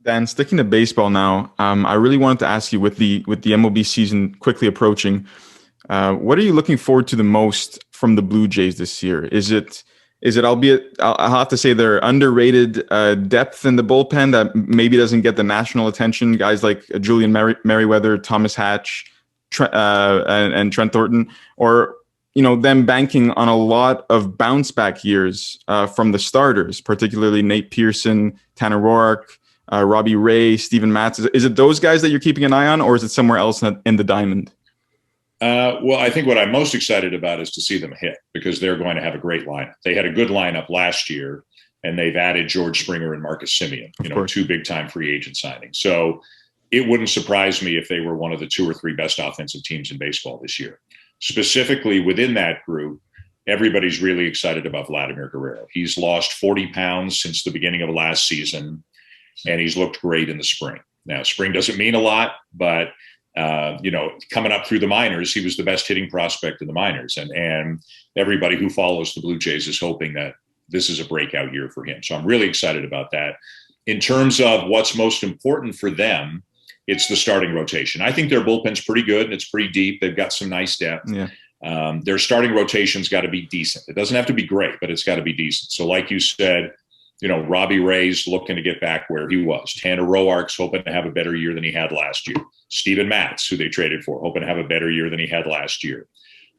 Dan, sticking to baseball now, I really wanted to ask you with the MLB season quickly approaching, what are you looking forward to the most from the Blue Jays this year? Is it albeit I'll have to say their underrated depth in the bullpen that maybe doesn't get the national attention, guys like Julian Merriweather, Thomas Hatch, and Trent Thornton, or them banking on a lot of bounce back years from the starters, particularly Nate Pearson, Tanner Roark, Robbie Ray, Steven Matz. Is it those guys that you're keeping an eye on, or is it somewhere else in the diamond? Well, I think what I'm most excited about is to see them hit, because they're going to have a great lineup. They had a good lineup last year, and they've added George Springer and Marcus Semien, two big-time free agent signings. So it wouldn't surprise me if they were one of the 2 or 3 best offensive teams in baseball this year. Specifically within that group, everybody's really excited about Vladimir Guerrero. He's lost 40 pounds since the beginning of last season, and he's looked great in the spring. Now, spring doesn't mean a lot, but coming up through the minors, he was the best hitting prospect in the minors. And everybody who follows the Blue Jays is hoping that this is a breakout year for him. So I'm really excited about that. In terms of what's most important for them, it's the starting rotation. I think their bullpen's pretty good, and it's pretty deep. They've got some nice depth. Yeah. Their starting rotation's got to be decent. It doesn't have to be great, but it's got to be decent. So like you said, Robbie Ray's looking to get back where he was. Tanner Roark's hoping to have a better year than he had last year. Steven Matz, who they traded for, hoping to have a better year than he had last year.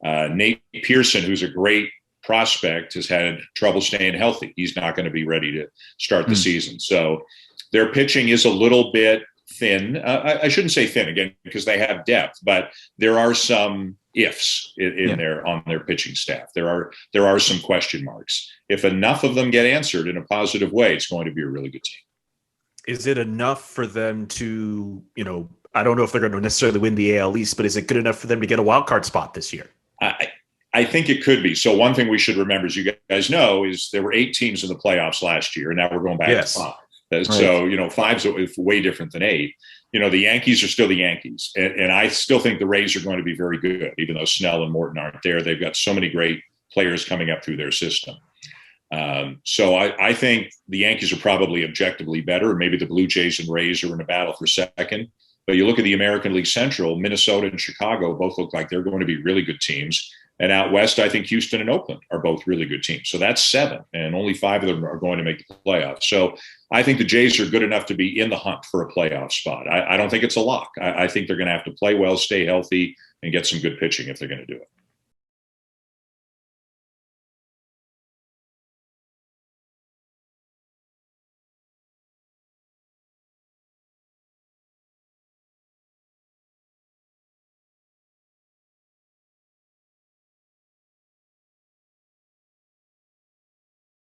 Nate Pearson, who's a great prospect, has had trouble staying healthy. He's not going to be ready to start the season. So their pitching is a little bit thin. I shouldn't say thin again, because they have depth, but there are some ifs on their pitching staff. There are some question marks. If enough of them get answered in a positive way, it's going to be a really good team. Is it enough for them to, I don't know if they're going to necessarily win the AL East, but is it good enough for them to get a wild card spot this year? I think it could be. So one thing we should remember, as you guys know, is there were 8 teams in the playoffs last year, and now we're going back to 5. Right. So, 5's way different than 8. The Yankees are still the Yankees. And I still think the Rays are going to be very good, even though Snell and Morton aren't there. They've got so many great players coming up through their system. So I think the Yankees are probably objectively better. Maybe the Blue Jays and Rays are in a battle for second. But you look at the American League Central, Minnesota and Chicago both look like they're going to be really good teams. And out west, I think Houston and Oakland are both really good teams. So that's 7, and only 5 of them are going to make the playoffs. So I think the Jays are good enough to be in the hunt for a playoff spot. I don't think it's a lock. I think they're going to have to play well, stay healthy, and get some good pitching if they're going to do it.